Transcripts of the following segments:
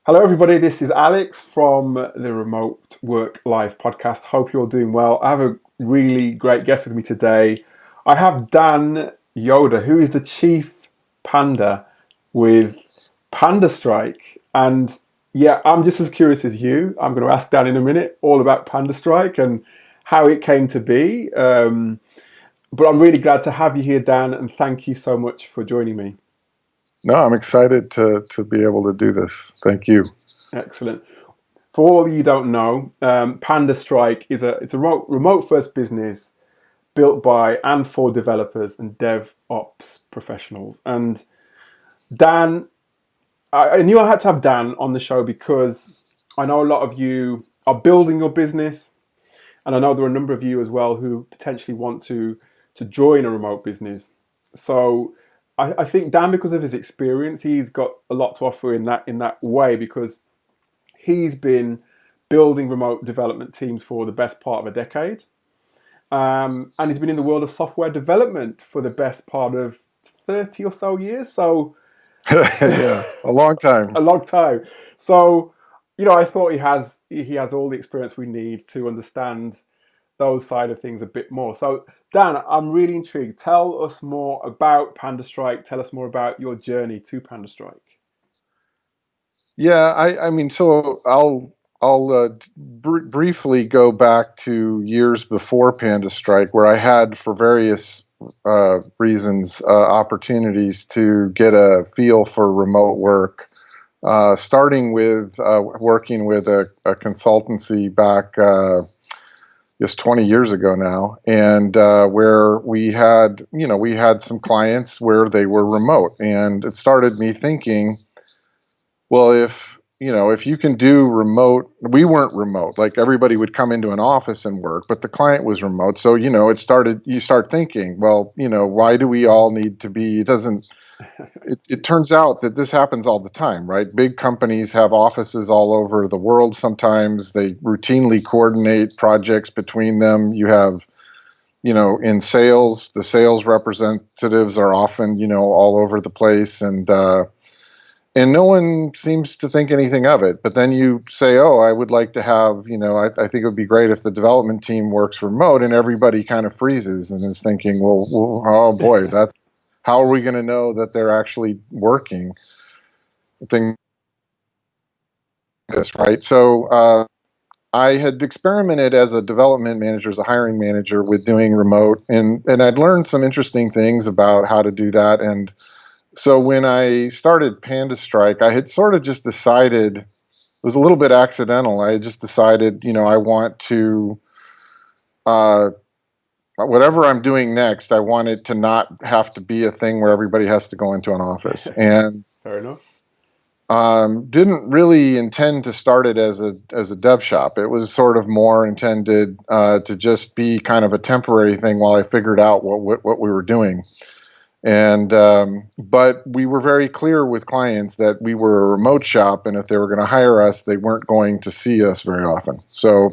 Hello, everybody. This is Alex from the Remote Work Live podcast. Hope you're doing well. I have a really great guest with me today. I have Dan Yoder, who is the chief panda with Panda Strike. And yeah, I'm just as curious as you. I'm going to ask Dan in a minute all about Panda Strike and how it came to be. But I'm really glad to have you here, Dan, and thank you so much for joining me. No, I'm excited to be able to do this. Thank you. Excellent. For all you don't know, Panda Strike is it's a remote first business built by and for developers and DevOps professionals. And Dan, I knew I had to have Dan on the show because I know a lot of you are building your business, and I know there are a number of you as well who potentially want to join a remote business. So I think Dan, because of his experience, he's got a lot to offer in that way because he's been building remote development teams for the best part of a decade. And he's been in the world of software development for the best part of 30 or so years. So, Yeah, a long time. a long time. So, I thought he has all the experience we need to understand those side of things a bit more. So, Dan, I'm really intrigued. Tell us more about Panda Strike. Tell us more about your journey to Panda Strike. Yeah, I mean, so I'll briefly go back to years before Panda Strike, where I had, for various reasons, opportunities to get a feel for remote work. Starting with working with a consultancy back just 20 years ago now, and where we had some clients where they were remote, and it started me thinking, well, if you can do remote, we weren't remote. Like, everybody would come into an office and work, but the client was remote. So, you start thinking, well, why do we all need to be, it turns out that this happens all the time, right? Big companies have offices all over the world. Sometimes they routinely coordinate projects between them. You have, in sales, the sales representatives are often, all over the place, and no one seems to think anything of it. But then you say, oh, I would like to have, I think it would be great if the development team works remote, and everybody kind of freezes and is thinking, well, oh boy, how are we going to know that they're actually working? Thing this, right? So I had experimented as a development manager, as a hiring manager, with doing remote, and I'd learned some interesting things about how to do that. And so when I started Panda Strike, I had sort of just decided, it was a little bit accidental. I had just decided, I want to, whatever I'm doing next, I want it to not have to be a thing where everybody has to go into an office. And Fair enough. didn't really intend to start it as a dev shop. It was sort of more intended to just be kind of a temporary thing while I figured out what we were doing. And but we were very clear with clients that we were a remote shop, and if they were going to hire us, they weren't going to see us very often. So,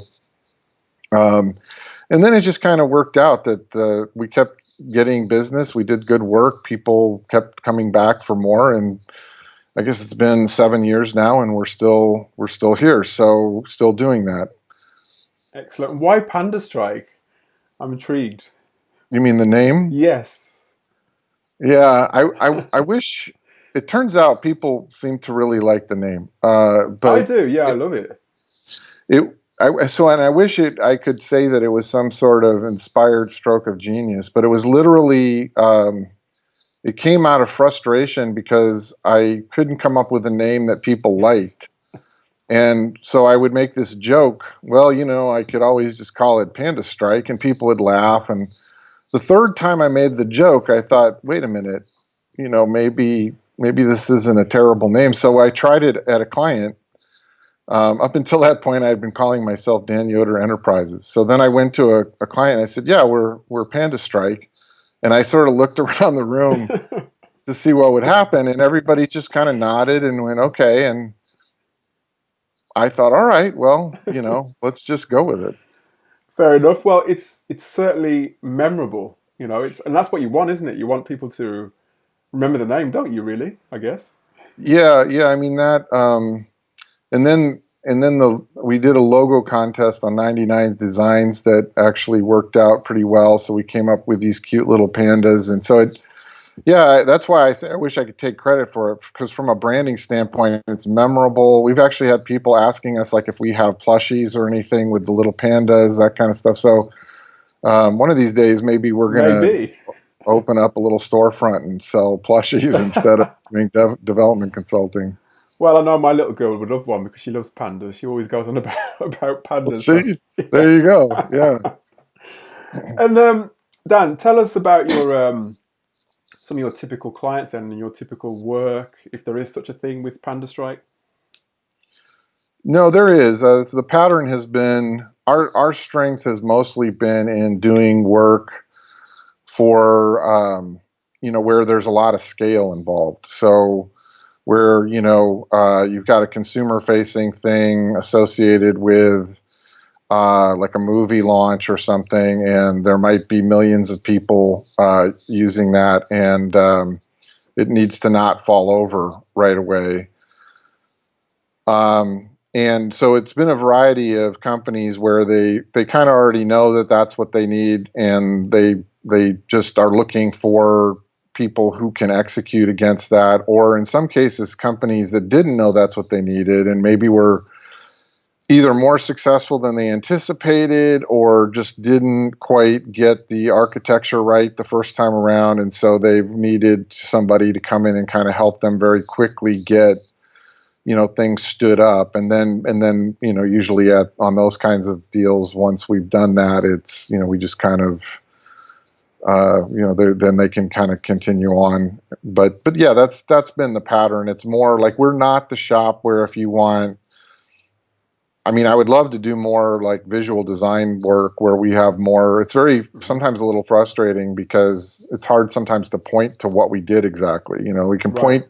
and then it just kind of worked out that we kept getting business. We did good work. People kept coming back for more, and I guess it's been 7 years now, and we're still here. So still doing that. Excellent. Why Panda Strike? I'm intrigued. You mean the name? Yes. Yeah, I wish. It turns out people seem to really like the name, I but do. Yeah, I it, love it. and I wish I could say that it was some sort of inspired stroke of genius, but it was literally, it came out of frustration because I couldn't come up with a name that people liked, and so I would make this joke. Well, I could always just call it Panda Strike, and people would laugh. And the third time I made the joke, I thought, wait a minute, maybe this isn't a terrible name. So I tried it at a client. Up until that point, I had been calling myself Dan Yoder Enterprises. So then I went to a client. And I said, "Yeah, we're Panda Strike," and I sort of looked around the room to see what would happen, and everybody just kind of nodded and went, "Okay." And I thought, "All right, well, let's just go with it." Fair enough. Well, it's certainly memorable. And that's what you want, isn't it? You want people to remember the name, don't you? Really, I guess. Yeah, yeah. I mean that. and then we did a logo contest on 99 designs that actually worked out pretty well. So we came up with these cute little pandas, and so yeah, that's why I say I wish I could take credit for it, because from a branding standpoint, it's memorable. We've actually had people asking us like if we have plushies or anything with the little pandas, that kind of stuff. So one of these days, maybe we're gonna Maybe. open up a little storefront and sell plushies instead of doing development consulting. Well, I know my little girl would love one because she loves pandas. She always goes on about about Well, pandas. So, see, yeah. there you go. Yeah. And Dan, tell us about your some of your typical clients then and your typical work, if there is such a thing with Panda Strike. No, there is. The pattern has been our strength has mostly been in doing work for where there's a lot of scale involved. So where you've got a consumer facing thing associated with like a movie launch or something, and there might be millions of people using that, and it needs to not fall over right away. And so it's been a variety of companies where they kind of already know that that's what they need, and they just are looking for people who can execute against that, or in some cases companies that didn't know that's what they needed and maybe were either more successful than they anticipated or just didn't quite get the architecture right the first time around, and so they needed somebody to come in and kind of help them very quickly get things stood up. And then usually on those kinds of deals, once we've done that, it's we just kind of then they can kind of continue on. But yeah, that's been the pattern. It's more like we're not the shop where if you want, I mean, I would love to do more like visual design work where we have more. It's very sometimes a little frustrating because it's hard sometimes to point to what we did exactly. We can Right. point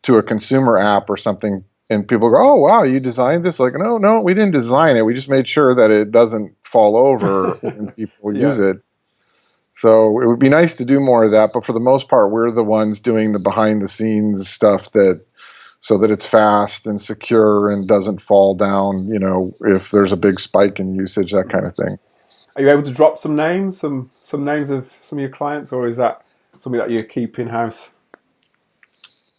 to a consumer app or something, and people go, "Oh, wow, you designed this?" Like, no, we didn't design it. We just made sure that it doesn't fall over when people use Yeah. it. So it would be nice to do more of that, but for the most part, we're the ones doing the behind the scenes stuff so that it's fast and secure and doesn't fall down, if there's a big spike in usage, that kind of thing. Are you able to drop some names, some names of some of your clients, or is that something that you keep in house?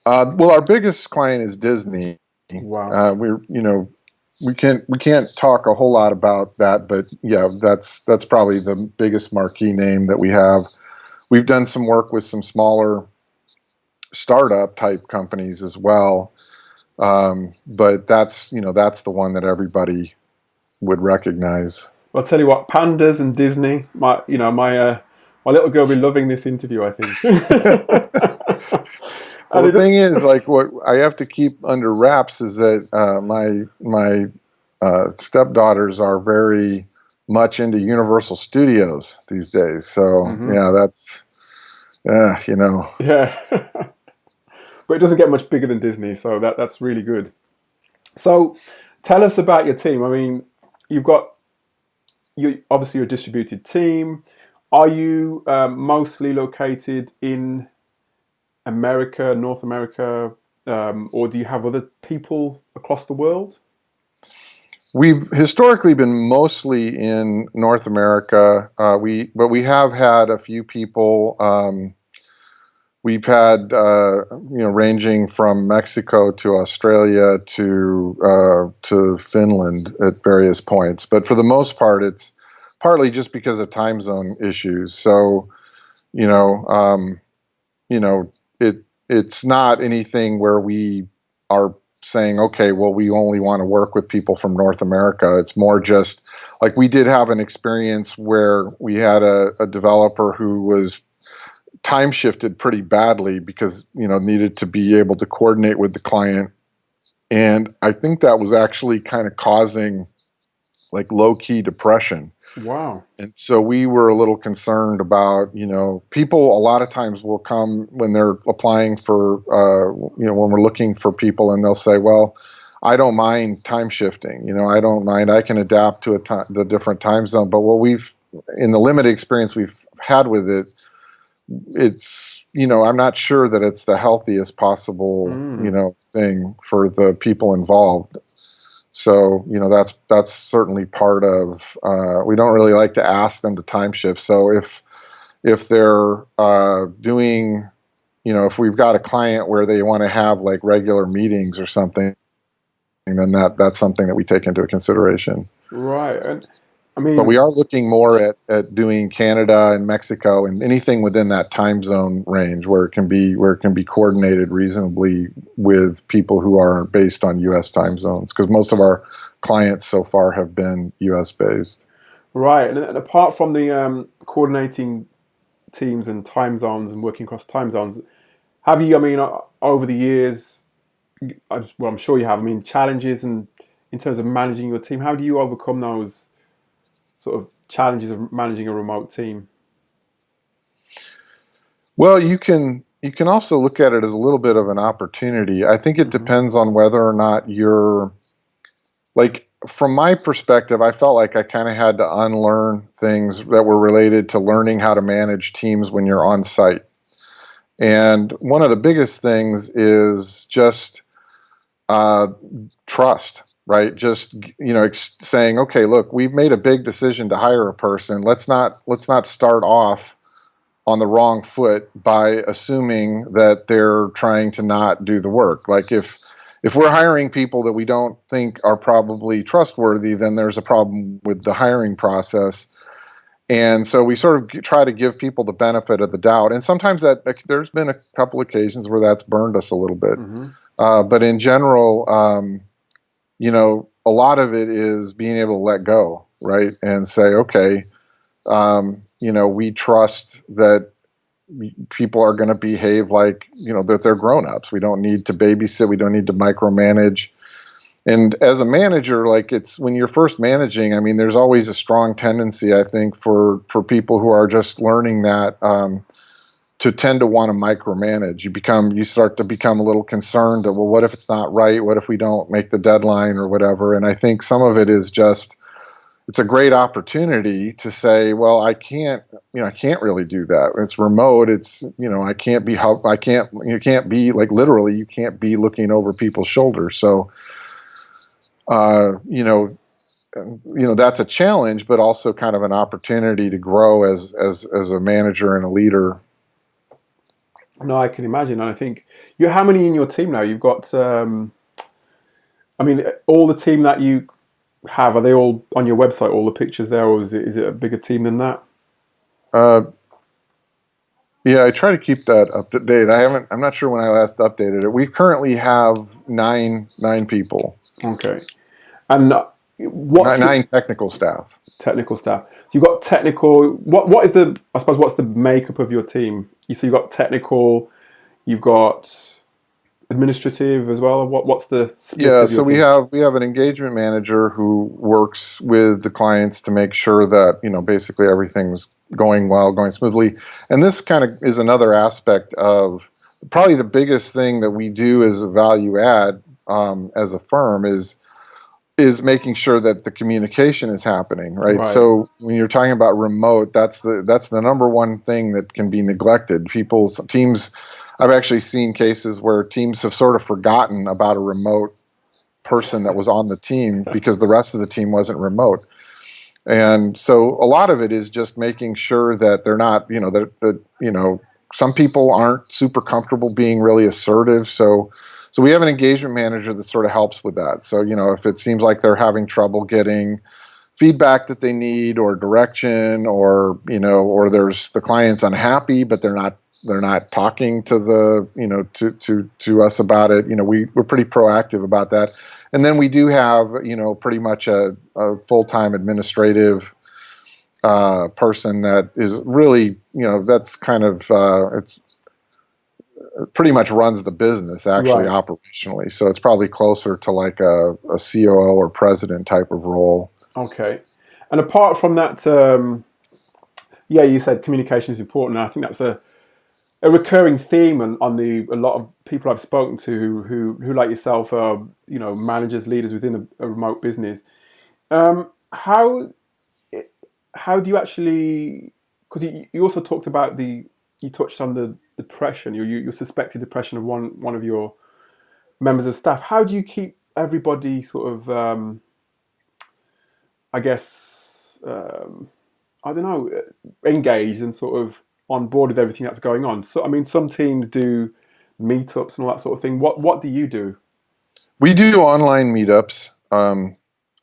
Well, our biggest client is Disney. Wow. We can't talk a whole lot about that, but yeah, that's probably the biggest marquee name that we have. We've done some work with some smaller startup type companies as well, but that's the one that everybody would recognize. Well, I'll tell you what, pandas and Disney. My little girl will be loving this interview, I think. Well, And the thing is, like, what I have to keep under wraps is that my stepdaughters are very much into Universal Studios these days. So yeah, that's yeah, but it doesn't get much bigger than Disney, so that's really good. So, tell us about your team. I mean, you obviously you're a distributed team. Are you mostly located in America, North America, or do you have other people across the world? We've historically been mostly in North America. But we have had a few people. We've had ranging from Mexico to Australia to Finland at various points. But for the most part, it's partly just because of time zone issues. So you know, um, it's not anything where we are saying, okay, well, we only want to work with people from North America. It's more just like we did have an experience where we had a developer who was time shifted pretty badly because needed to be able to coordinate with the client, and I think that was actually kind of causing like low key depression. Wow. And so we were a little concerned about, people a lot of times will come when they're applying for, when we're looking for people, and they'll say, well, I don't mind time shifting. I don't mind. I can adapt to the different time zone. But in the limited experience we've had with it, it's, I'm not sure that it's the healthiest possible, thing for the people involved. So, that's certainly part of. We don't really like to ask them to time shift. So if they're doing, if we've got a client where they want to have like regular meetings or something, then that's something that we take into consideration. Right. And I But we mean, are looking more at doing Canada and Mexico and anything within that time zone range where it can be coordinated reasonably with people who are based on U.S. time zones, because most of our clients so far have been U.S. based. right. And apart from the coordinating teams and time zones and working across time zones, have you, I mean, over the years, well, I'm sure you have, I mean, challenges and in terms of managing your team, how do you overcome those sort of challenges of managing a remote team? Well, you can also look at it as a little bit of an opportunity. I think it Hmm. depends on whether or not you're like, from my perspective, I felt like I kind of had to unlearn things that were related to learning how to manage teams when you're on site. And one of the biggest things is just uh, trust, right? Just saying, okay, look, we've made a big decision to hire a person. Let's not start off on the wrong foot by assuming that they're trying to not do the work. Like, if we're hiring people that we don't think are probably trustworthy, then there's a problem with the hiring process. And so we sort of try to give people the benefit of the doubt. And sometimes there's been a couple occasions where that's burned us a little bit. Hmm. But in general, a lot of it is being able to let go, right? And say, okay, we trust that people are going to behave like, that they're grown-ups. We don't need to babysit. We don't need to micromanage. And as a manager, like, it's when you're first managing, I mean, there's always a strong tendency, I think, for people who are just learning that, to tend to want to micromanage. You start to become a little concerned that, well, what if it's not right? What if we don't make the deadline or whatever? And I think some of it is just, it's a great opportunity to say, well, I can't really do that. It's remote. It's, I can't be help. I can't, you can't be, like, literally, you can't be looking over people's shoulders. So, uh, you know, that's a challenge, but also kind of an opportunity to grow as a manager and a leader. No, I can imagine. And I think you, how many in your team now? You've got, I mean, all the team that you have, are they all on your website, all the pictures there, or is it a bigger team than that? Uh, yeah, I try to keep that up to date. I'm not sure when I last updated it. We currently have nine people, Okay. And what's the nine technical staff. technical staff? So you've got technical. What is the? I suppose what's the makeup of your team? So you've got technical. You've got administrative as well. What's the split Yeah, of your so we team? have we have an engagement manager who works with the clients to make sure that, basically everything's going well, going smoothly. And this kind of is another aspect of, probably the biggest thing that we do as a value add, as a firm, is making sure that the communication is happening, right? Right. So when you're talking about remote, that's the number one thing that can be neglected. People's teams, I've actually seen cases where teams have sort of forgotten about a remote person that was on the team because the rest of the team wasn't remote. And so a lot of it is just making sure that they're not, some people aren't super comfortable being really assertive. So we have an engagement manager that sort of helps with that. So, if it seems like they're having trouble getting feedback that they need, or direction, or there's the client's unhappy, but they're not talking to to us about it. We're pretty proactive about that. And then we do have, pretty much a full-time administrative person that is really, that's kind of, it's pretty much runs the business, actually, Right. operationally. So it's probably closer to like a COO or president type of role. Okay. And apart from that, yeah, you said communication is important. And I think that's a recurring theme on the a lot of people I've spoken to who like yourself are managers, leaders within a remote business. How do you actually? Because you also talked about you touched on the depression, your suspected depression of one of your members of staff. How do you keep everybody sort of, I guess, I don't know, engaged and sort of on board with everything that's going on? So, I mean, some teams do meetups and all that sort of thing. What do you do? We do online meetups.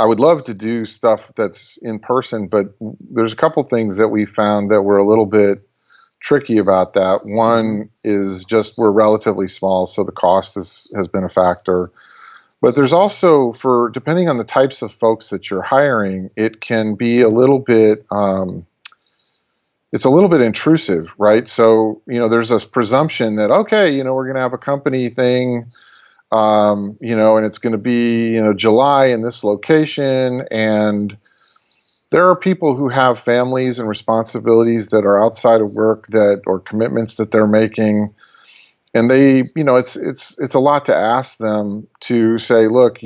I would love to do stuff that's in person, but there's a couple things that we found that were a little bit tricky about that. Hmm. One is just we're relatively small, so the cost has been a factor. But there's also, for depending on the types of folks that you're hiring, it can be a little bit it's a little bit intrusive, right? So, there's this presumption that, okay, we're going to have a company thing, and it's going to be, July in this location. And there are people who have families and responsibilities that are outside of work or commitments that they're making. And they, it's a lot to ask them to say, look,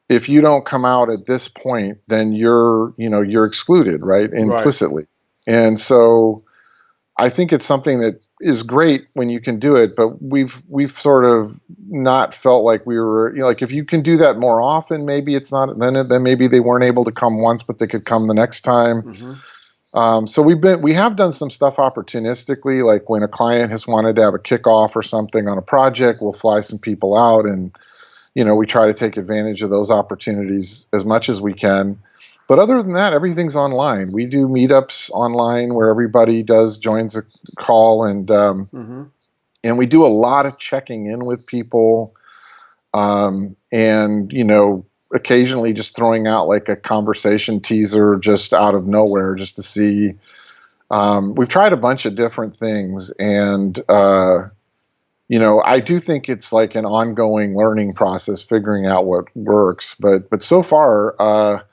if you don't come out at this point, then you're excluded, right? Right. Implicitly. And so I think it's something that is great when you can do it, but we've sort of not felt like we were, like if you can do that more often, maybe it's not, then maybe they weren't able to come once, but they could come the next time. Hmm. So we have done some stuff opportunistically, like when a client has wanted to have a kickoff or something on a project, we'll fly some people out, and we try to take advantage of those opportunities as much as we can. But other than that, everything's online. We do meetups online where everybody joins a call, Hmm. and we do a lot of checking in with people, and occasionally just throwing out like a conversation teaser just out of nowhere just to see. We've tried a bunch of different things, and I do think it's like an ongoing learning process, figuring out what works. But so far,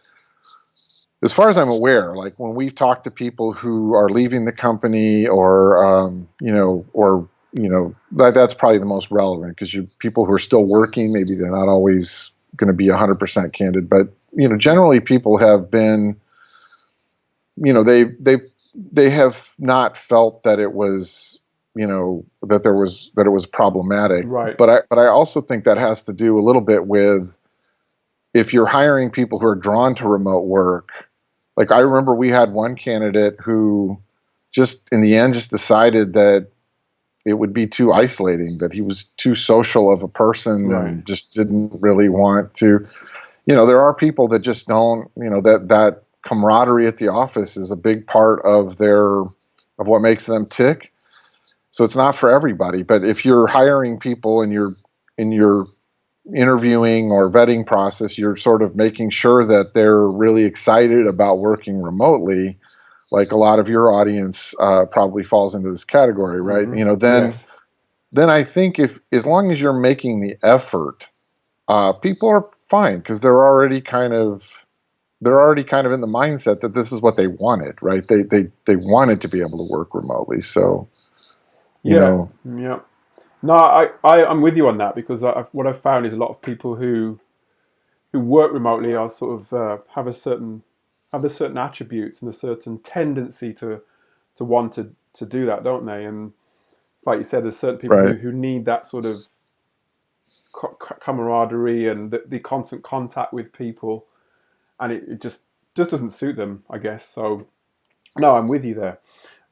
as far as I'm aware, like when we've talked to people who are leaving the company, that's probably the most relevant, because people who are still working, maybe they're not always going to be 100% candid, but generally people have been, they have not felt that it was, that it was problematic. Right. But I also think that has to do a little bit with, if you're hiring people who are drawn to remote work. Like I remember we had one candidate who just in the end just decided that it would be too isolating, that he was too social of a person Right. and just didn't really want to. There are people that just don't, that camaraderie at the office is a big part of what makes them tick. So it's not for everybody. But if you're hiring people and you're in your interviewing or vetting process, you're sort of making sure that they're really excited about working remotely, like a lot of your audience probably falls into this category, right? Hmm. Then Yes. I think, if as long as you're making the effort, people are fine, because they're already kind of in the mindset that this is what they wanted, right? They wanted to be able to work remotely, so you Yeah. know, Yeah. No, I'm with you on that, because what I've found is a lot of people who work remotely are sort of have the certain attributes and a certain tendency to want to do that, don't they? And it's like you said, there's certain people right. who need that sort of camaraderie and the constant contact with people, and it just doesn't suit them, I guess. So no, I'm with you there.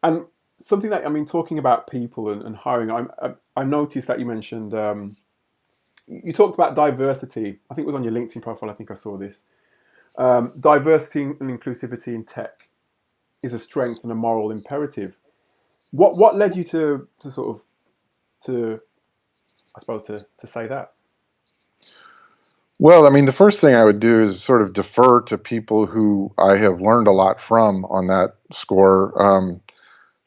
And something that, I mean, talking about people and hiring, I noticed that you mentioned, you talked about diversity. I think it was on your LinkedIn profile. I think I saw this. Diversity and inclusivity in tech is a strength and a moral imperative. What led you to sort of to I suppose to say that? Well, I mean, the first thing I would do is sort of defer to people who I have learned a lot from on that score.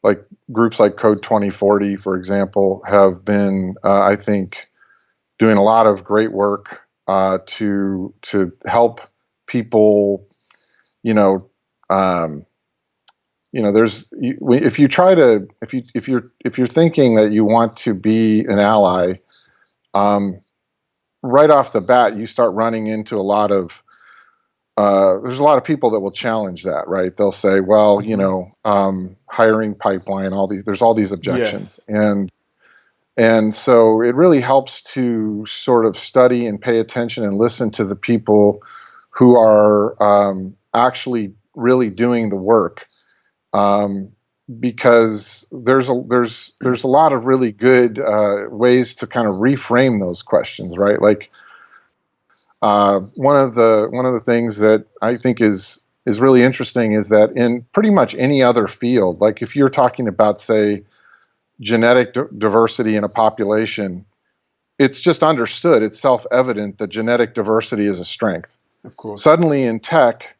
Like groups like Code 2040, for example, have been, I think, doing a lot of great work to help people. You know, um, if you try to, if you're thinking that you want to be an ally, um, right off the bat, you start running into a lot of there's a lot of people that will challenge that, right? They'll say, well, Hmm. hiring pipeline, there's all these objections, Yes. And so it really helps to sort of study and pay attention and listen to the people who are actually really doing the work, um, because there's a lot of really good ways to kind of reframe those questions, right? Like one of the things that I think is really interesting is that in pretty much any other field, like if you're talking about, say, genetic diversity in a population, it's just understood, it's self-evident that genetic diversity is a strength. Of course. Suddenly in tech,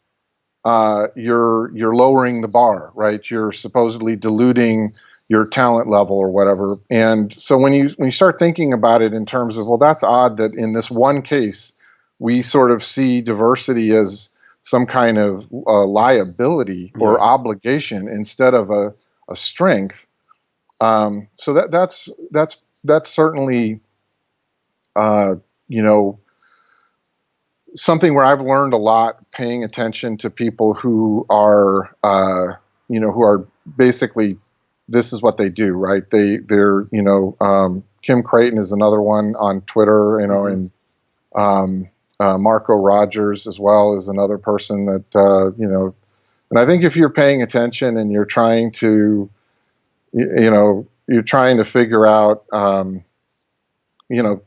you're lowering the bar, right? You're supposedly diluting your talent level or whatever. And so when you start thinking about it in terms of, well, that's odd that in this one case we sort of see diversity as some kind of liability or Yeah. obligation instead of a strength. So that's certainly uh, you know something where I've learned a lot paying attention to people who are who are basically, this is what they do, right? They're Kim Creighton is another one on Twitter, Mm-hmm. and Marco Rogers as well is another person that and I think if you're paying attention and you're trying to you're trying to figure out you know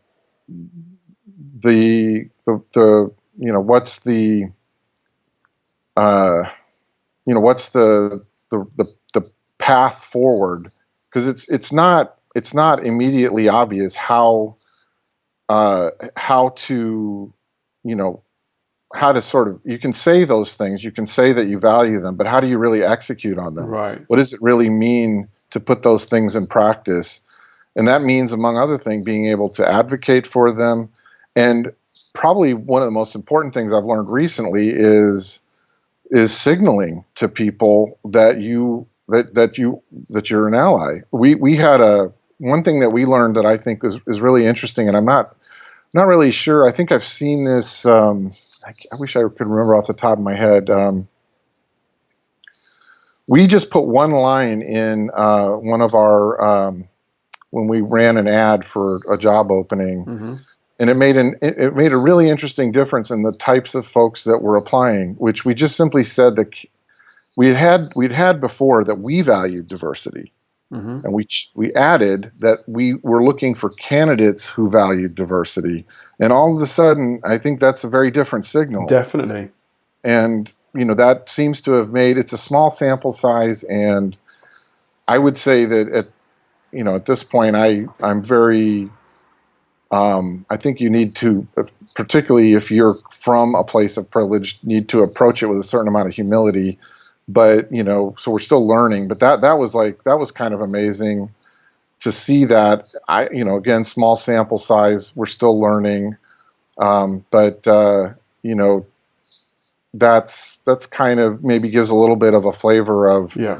the what's the uh, what's the path forward, because it's not immediately obvious how to how to sort of, you can say those things, you can say that you value them, but how do you really execute on them? Right. What does it really mean to put those things in practice? And that means, among other things, being able to advocate for them. And probably one of the most important things I've learned recently is signaling to people that you're an ally. We had one thing that we learned that I think is really interesting, and I'm not really sure. I think I've seen this. I wish I could remember off the top of my head. We just put one line in one of our when we ran an ad for a job opening, Mm-hmm. and it made a really interesting difference in the types of folks that were applying. Which we just simply said that we'd had before that we valued diversity. Mm-hmm. And we added that we were looking for candidates who valued diversity. And all of a sudden, I think that's a very different signal. Definitely. And that seems to have made, it's a small sample size, and I would say that at this point, I'm very I think you need to, particularly if you're from a place of privilege, need to approach it with a certain amount of humility. But so we're still learning. But that was kind of amazing to see that. Again, small sample size. We're still learning, but that's kind of maybe gives a little bit of a flavor of Yeah.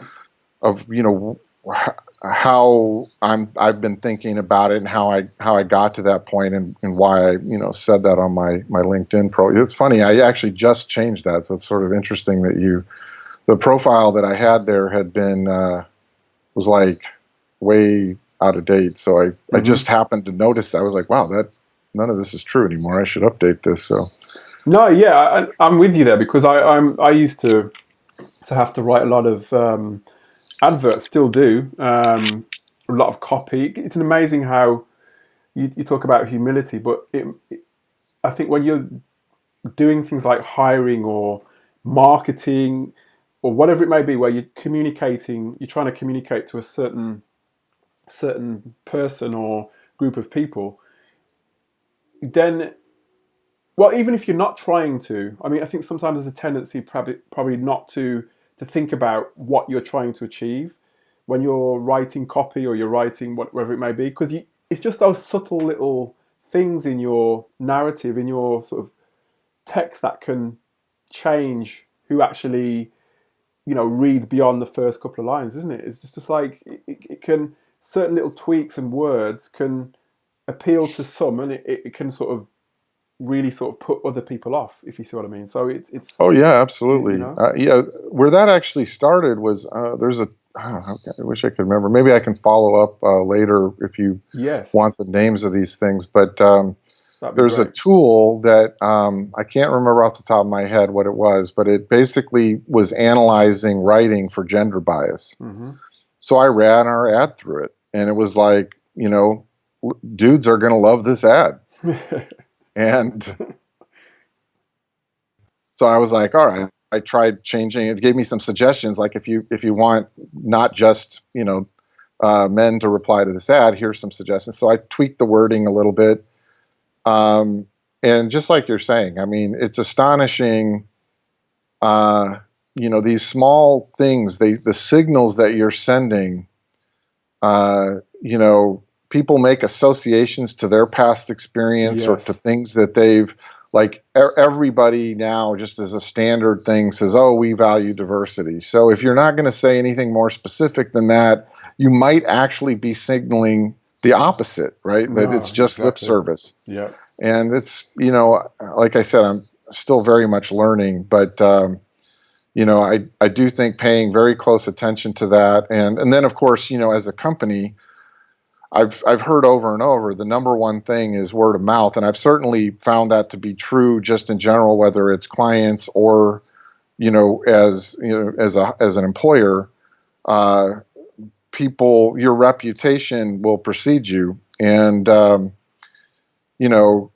How I've been thinking about it, and how I got to that point, and why I said that on my LinkedIn profile. It's funny, I actually just changed that, so it's sort of interesting that the profile that I had there had been was like way out of date. So I just happened to notice that. I was like, wow, that none of this is true anymore. I should update this. So No, yeah, I'm with you there, because I used to have to write a lot of adverts, still do, a lot of copy. It's amazing how you talk about humility, but I think when you're doing things like hiring or marketing or whatever it may be, where you're trying to communicate to a certain person or group of people, then, well, even if you're not trying to, I mean, I think sometimes there's a tendency probably not to think about what you're trying to achieve when you're writing copy or you're writing whatever it may be, because it's just those subtle little things in your narrative, in your sort of text, that can change who actually reads beyond the first couple of lines, isn't it? It's just like it can, certain little tweaks and words can appeal to some, and it can sort of really sort of put other people off, if you see what I mean. So it's oh yeah, you absolutely. know Yeah, where that actually started was there's I wish I could remember. Maybe I can follow up later if you Yes, want the names of these things. But that'd be there's a great. tool that I can't remember off the top of my head what it was, but it basically was analyzing writing for gender bias. Hmm. So I ran our ad through it, and it was like, dudes are going to love this ad. And so I was like, all right. I tried changing it. It gave me some suggestions, like if you want not just men to reply to this ad, here's some suggestions. So I tweaked the wording a little bit, and just like you're saying, I mean, it's astonishing. These small things, the signals that you're sending. People make associations to their past experience or to Yes. things that they've like. Everybody now, just as a standard thing, says, "Oh, we value diversity." So if you're not going to say anything more specific than that, you might actually be signaling the opposite, right? That it's No, just lip exactly. service. Yeah. And it's, like I said, I'm still very much learning, but I do think paying very close attention to that, and then of course, as a company, I've heard over and over the number one thing is word of mouth, and I've certainly found that to be true just in general, whether it's clients or as an employer, uh, people, your reputation will precede you, and you know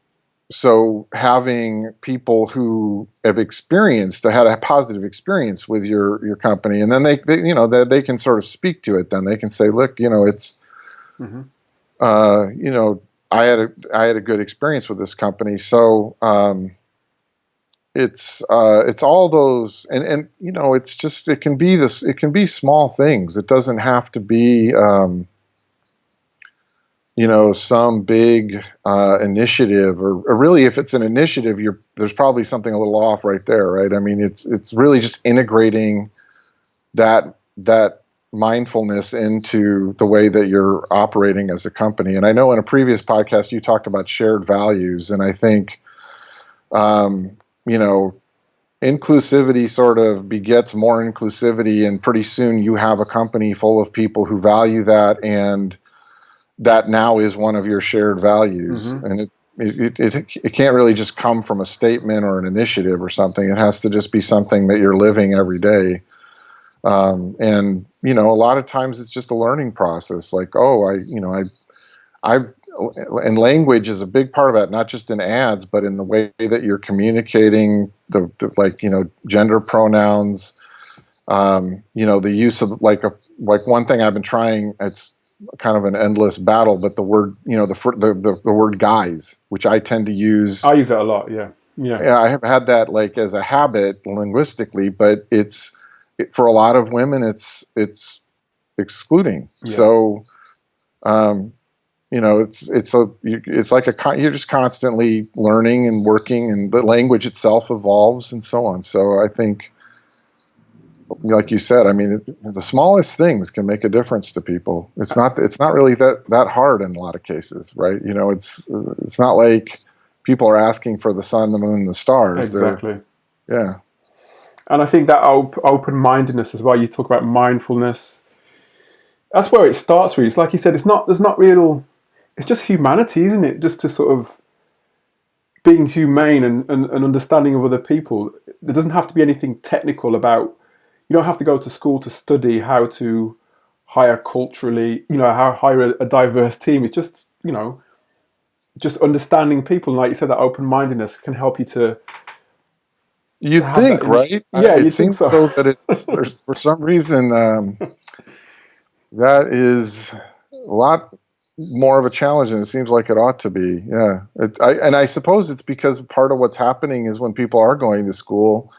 so having people who have had a positive experience with your company, and then they can sort of speak to it. Then they can say, look, it's Hmm. uh, you know I had a good experience with this company. So it's all those, and it's just, it can be small things. It doesn't have to be some big initiative, or really, if it's an initiative, there's probably something a little off right there, right? I mean, it's really just integrating that mindfulness into the way that you're operating as a company. And I know in a previous podcast you talked about shared values, and I think um, you know inclusivity sort of begets more inclusivity, and pretty soon you have a company full of people who value that, and that now is one of your shared values. Hmm. And it can't really just come from a statement or an initiative or something. It has to just be something that you're living every day. And a lot of times it's just a learning process. Like, oh, I and language is a big part of that, not just in ads, but in the way that you're communicating the gender pronouns. The use of like one thing I've been trying. It's kind of an endless battle, but the word, the word guys, which I tend to use. I use that a lot. Yeah. Yeah. Yeah, I have had that like as a habit linguistically, but for a lot of women, it's excluding. Yeah. So, um, it's like you're just constantly learning and working, and the language itself evolves and so on. So I think, like you said, I mean, the smallest things can make a difference to people. It's not really that hard in a lot of cases, right? It's not like people are asking for the sun, the moon, and the stars. Exactly. Yeah. And I think that open-mindedness as well. You talk about mindfulness. That's where it starts. Really, it's like you said. It's not. There's not real. It's just humanity, isn't it? Just to sort of being humane and understanding of other people. There doesn't have to be anything technical about. You don't have to go to school to study how to hire culturally. How hire a diverse team. It's just just understanding people. And like you said, that open-mindedness can help you to You'd have that think, in. right? Yeah, It you'd think seems so. so that there's for some reason that is a lot more of a challenge than it seems like it ought to be. Yeah, and I suppose it's because part of what's happening is when people are going to school,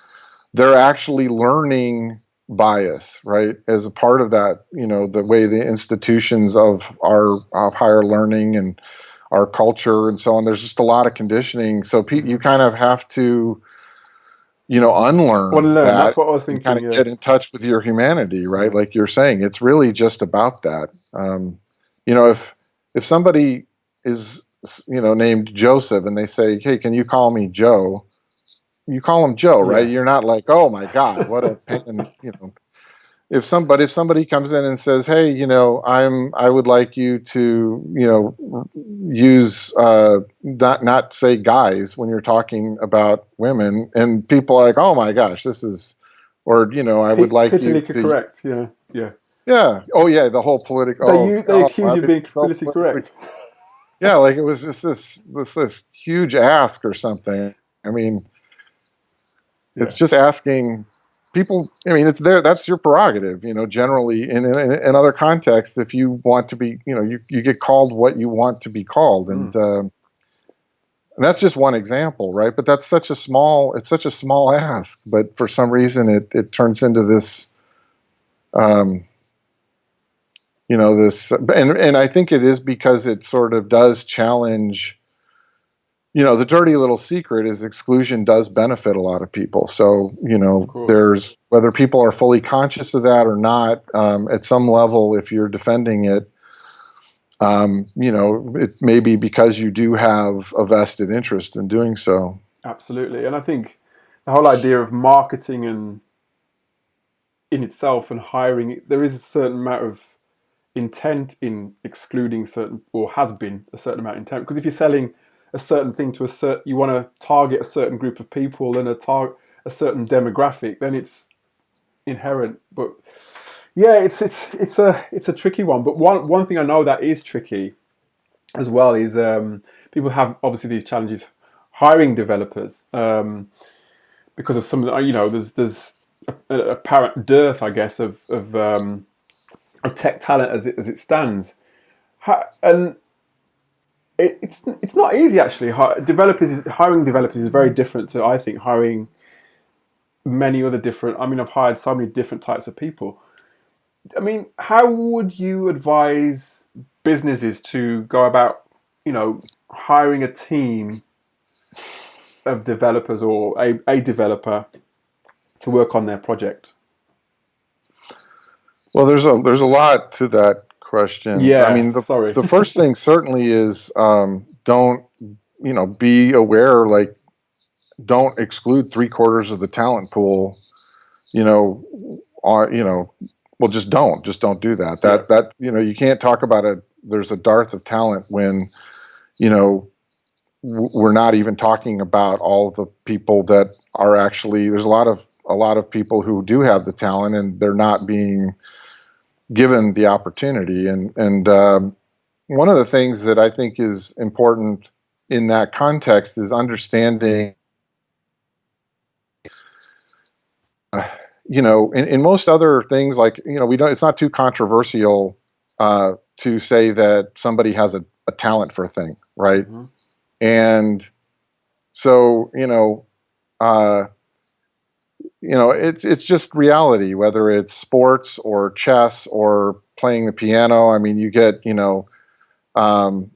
they're actually learning bias, right? As a part of that, the way the institutions of higher learning and our culture and so on. There's just a lot of conditioning, so you Hmm. kind of have to Want to unlearn learn? That's that what I was and kind thinking. of Yeah. get in touch with your humanity, right? Yeah. Like you're saying, it's really just about that. If somebody is named Joseph and they say, "Hey, can you call me Joe?" You call him Joe, right? Yeah. You're not like, "Oh my God, what a pain," if somebody comes in and says, "Hey, I would like you to, use not say guys when you're talking about women," and people are like, "Oh my gosh, this is," or I would like you Politically to, correct. Yeah, yeah. yeah, oh yeah, the whole political, They accuse I've you of been being so politically politically, correct. yeah, like it was just this huge ask or something. I mean, it's Yeah, just asking people. I mean, it's there. That's your prerogative. Generally in other contexts, if you want to be, you get called what you want to be called, and that's just one example, right? But that's it's such a small ask. But for some reason, it turns into this, um, this, and I think it is because it sort of does challenge. The dirty little secret is exclusion does benefit a lot of people. So, of course. there's whether people are fully conscious of that or not, at some level, if you're defending it, it may be because you do have a vested interest in doing so. Absolutely, and I think the whole idea of marketing and in itself and hiring, there is a certain amount of intent in excluding certain, or has been a certain amount of intent. Because if you're selling a certain thing to you want to target a certain group of people and a certain demographic, then it's inherent. But yeah, it's a tricky one. But one thing I know that is tricky as well is people have obviously these challenges hiring developers because of some there's a apparent dearth, I guess, of tech talent as it stands. And it's not easy actually. Hiring developers is very different to, I think, hiring many other different. I mean, I've hired so many different types of people. I mean, how would you advise businesses to go about, hiring a team of developers or a developer to work on their project? Well, there's a lot to that question. I Yeah, mean, sorry. the first thing certainly is, don't, be aware, like, don't exclude three-quarters of the talent pool, you know, well, just don't do that. Yeah, You can't talk about there's a dearth of talent when, you know, we're not even talking about all the people that are actually, there's a lot of people who do have the talent and they're not being given the opportunity. And one of the things that I think is important in that context is understanding, in most other things, like, we don't, it's not too controversial to say that somebody has a talent for a thing, right? hmm And so, uh, it's just reality, whether it's sports or chess or playing the piano. I mean, you get,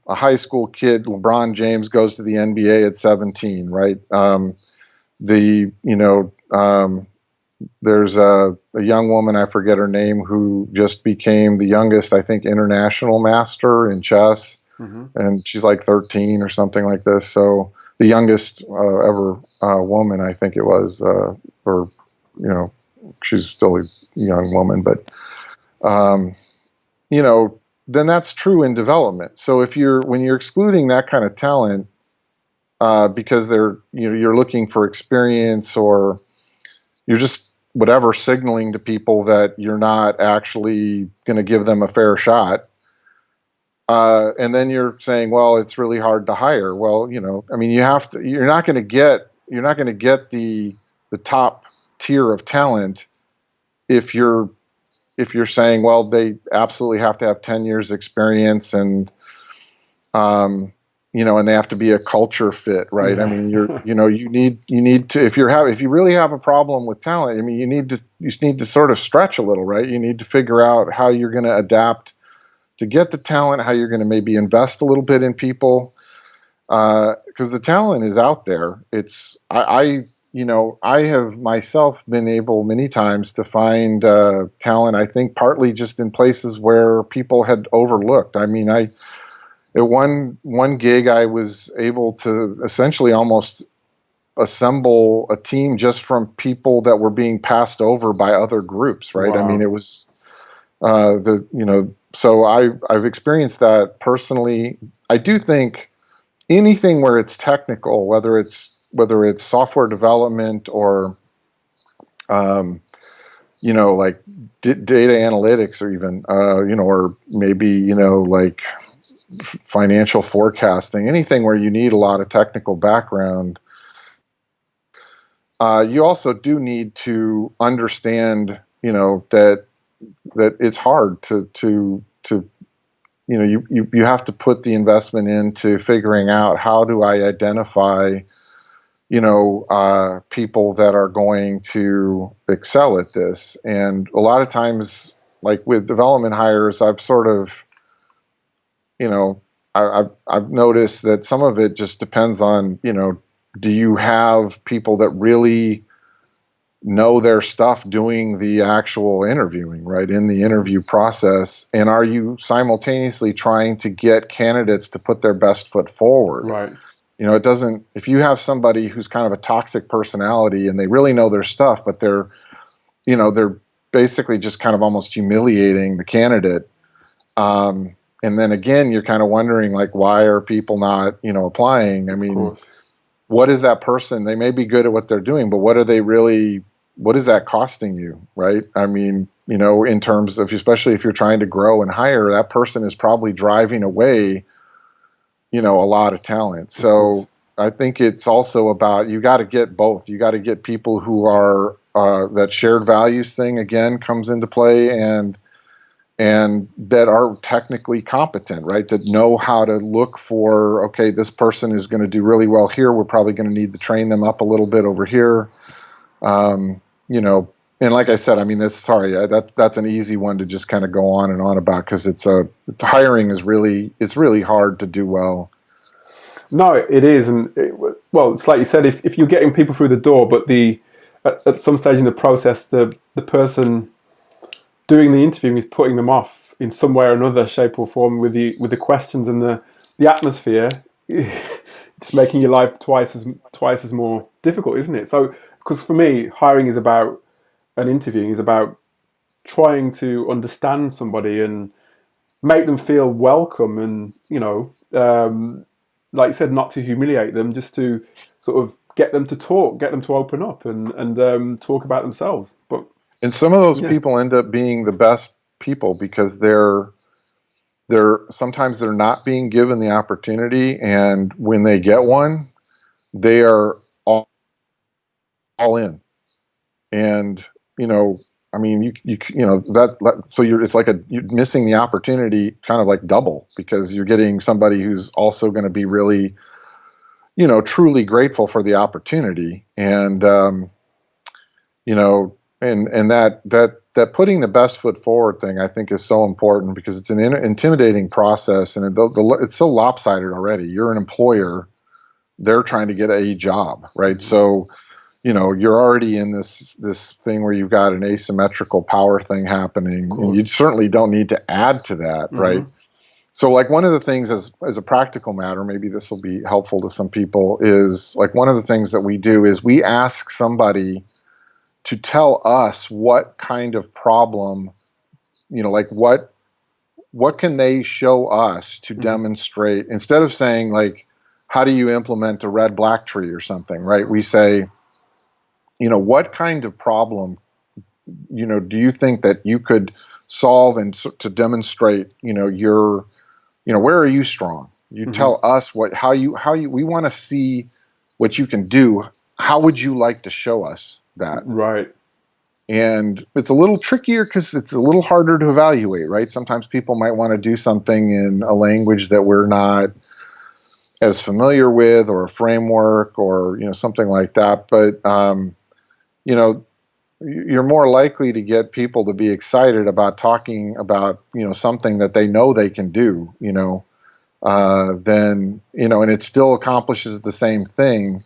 a high school kid, LeBron James, goes to the NBA at 17, right? The, you know, There's a young woman, I forget her name, who just became the youngest, I think, international master in chess, hmm and she's like 13 or something like this. So the youngest ever woman, I think it was, or you know, she's still a young woman, but um, you know, then that's true in development. So when you're excluding that kind of talent because you're looking for experience, or you're just whatever signaling to people that you're not actually going to give them a fair shot. And then you're saying, well, it's really hard to hire. Well, I mean, you're not going to get the top tier of talent if you're saying, well, they absolutely have to have 10 years experience, um, and they have to be a culture fit, right? I yeah, mean, you need to, if you really have a problem with talent, I mean, you just need to sort of stretch a little, right? You need to figure out how you're going to adapt to get the talent, how you're going to maybe invest a little bit in people, because the talent is out there. I have myself been able many times to find talent, I think partly just in places where people had overlooked. I mean, at one gig, I was able to essentially almost assemble a team just from people that were being passed over by other groups, right? I mean, Wow. it was so I've experienced that personally. I do think anything where it's technical, whether it's software development or like data analytics, or even or maybe like financial forecasting, anything where you need a lot of technical background. You also do need to understand, that it's hard to you have to put the investment into figuring out, how do I identify people that are going to excel at this. And a lot of times, like with development hires, I've sort of, I've noticed that some of it just depends on, do you have people that really know their stuff doing the actual interviewing, right, in the interview process? And are you simultaneously trying to get candidates to put their best foot forward? Right. It doesn't, if you have somebody who's kind of a toxic personality and they really know their stuff, but they're basically just kind of almost humiliating the candidate. And then again, you're kind of wondering, like, why are people not, applying? I Of mean, course. what is that person? They may be good at what they're doing, but what is that costing you? Right. I mean, in terms of, especially if you're trying to grow and hire, that person is probably driving away a lot of talent. Of course. So I think it's also about, you got to get both. You got to get people who are, that shared values thing again comes into play, and that are technically competent, right? That know how to look for, okay, this person is going to do really well here. We're probably going to need to train them up a little bit over here. And like I said, I mean, that's an easy one to just kind of go on and on about, because hiring is really hard to do well. No, it is, and it's like you said, if you're getting people through the door, but at some stage in the process, the person doing the interviewing is putting them off in some way or another, shape or form, with the questions and the atmosphere, it's making your life twice as more difficult, isn't it? So, because for me, hiring is about, and interviewing is about trying to understand somebody and make them feel welcome, and like you said, not to humiliate them, just to sort of get them to talk, get them to open up and talk about themselves. But And some of those yeah, people end up being the best people, because sometimes they're not being given the opportunity, and when they get one, they are all in. And I mean, so it's like you're missing the opportunity kind of like double, because you're getting somebody who's also going to be really, truly grateful for the opportunity. And you know and that putting the best foot forward thing, I think, is so important, because it's an intimidating process, and it's so lopsided already. You're an employer, they're trying to get a job, right? mm-hmm. So you're already in this thing where you've got an asymmetrical power thing Of happening, and you course. certainly don't need to add to that, right? Mm-hmm. So, like, one of the things, as a practical matter, maybe this will be helpful to some people, is like, one of the things that we do is we ask somebody to tell us what kind of problem, like, what can they show us to Mm-hmm. demonstrate, instead of saying, like, how do you implement a red black tree or something, right? We say, what kind of problem, do you think that you could solve, and to demonstrate, your, where are you strong? You Mm-hmm. tell us we want to see what you can do. How would you like to show us that? Right. And it's a little trickier because it's a little harder to evaluate, right? Sometimes people might want to do something in a language that we're not as familiar with, or a framework, or something like that. But you're more likely to get people to be excited about talking about something that they know they can do, then and it still accomplishes the same thing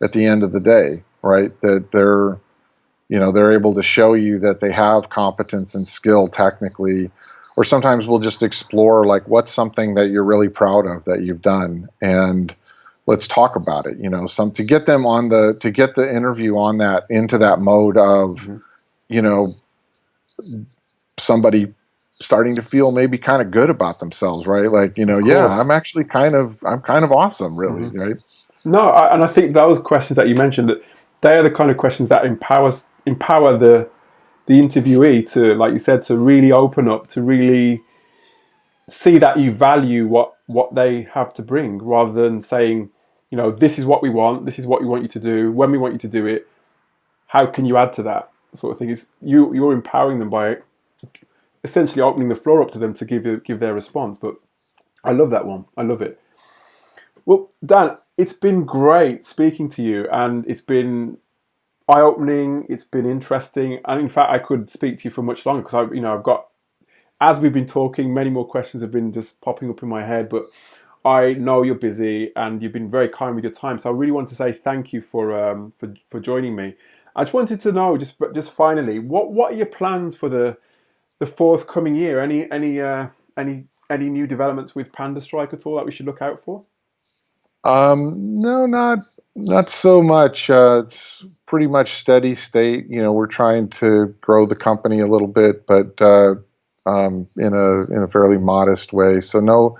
at the end of the day, right? That they're able to show you that they have competence and skill technically. Or sometimes we'll just explore, like, what's something that you're really proud of that you've done, and let's talk about it. Some to get them to get the interview on that into that mode of, you know, somebody starting to feel maybe kind of good about themselves, right? Like, Of yeah, course. I'm kind of awesome, really, right? No, and I think those questions that you mentioned, that they are the kind of questions that empower the interviewee to, like you said, to really open up, to really see that you value what they have to bring, rather than saying, this is what we want, this is what we want you to do, when we want you to do it. How can you add to that sort of thing? It's you're empowering them by essentially opening the floor up to them to give their response. But I love that one. I love it. Well, Dan, it's been great speaking to you, and it's been eye-opening. It's been interesting, and in fact, I could speak to you for much longer, because I've got, as we've been talking, many more questions have been just popping up in my head. But I know you're busy, and you've been very kind with your time. So I really want to say thank you for joining me. I just wanted to know, just finally, what are your plans for the forthcoming year? Any new developments with Panda Strike at all that we should look out for? No, not so much. It's pretty much steady state. We're trying to grow the company a little bit, but in a fairly modest way. So no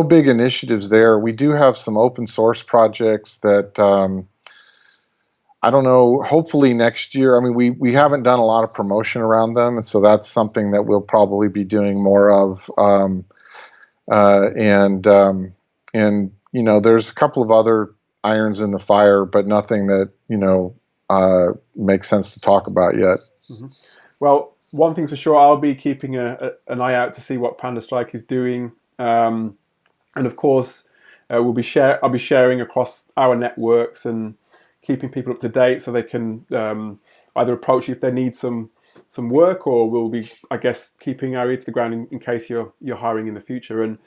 big initiatives there. We do have some open source projects that I don't know. Hopefully next year. I mean, we haven't done a lot of promotion around them, and so that's something that we'll probably be doing more of. And there's a couple of other irons in the fire, but nothing that makes sense to talk about yet. Mm-hmm. Well, one thing's for sure, I'll be keeping an eye out to see what Panda Strike is doing, and of course, I'll be sharing across our networks and keeping people up to date, so they can either approach you if they need some work, or we'll be, I guess, keeping our ear to the ground in case you're hiring in the future. And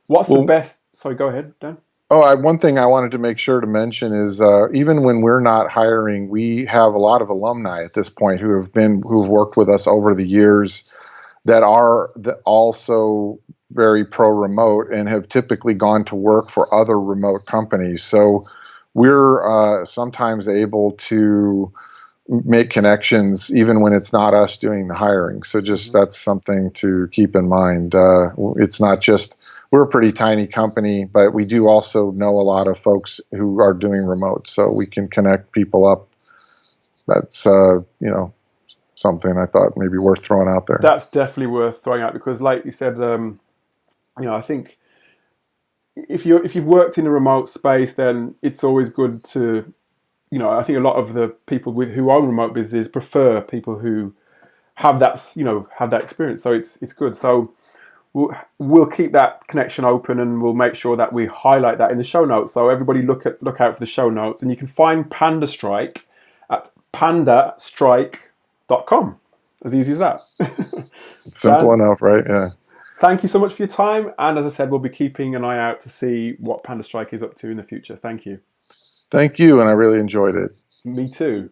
what's the best? Sorry, go ahead, Dan. Oh, one thing I wanted to make sure to mention is even when we're not hiring, we have a lot of alumni at this point who've worked with us over the years that are also very pro remote and have typically gone to work for other remote companies. So we're sometimes able to make connections even when it's not us doing the hiring. So just that's something to keep in mind. It's not just, we're a pretty tiny company, but we do also know a lot of folks who are doing remote, so we can connect people up. That's something I thought maybe worth throwing out there. That's definitely worth throwing out, because, like you said, I think if you've worked in a remote space, then it's always good to, I think a lot of the people who own remote businesses prefer people who have that experience. So it's good. So we'll keep that connection open, and we'll make sure that we highlight that in the show notes. So everybody look out for the show notes, and you can find Panda Strike at pandastrike.com. As easy as that. Simple enough, right? Yeah. Thank you so much for your time. And as I said, we'll be keeping an eye out to see what Panda Strike is up to in the future. Thank you. Thank you, and I really enjoyed it. Me too.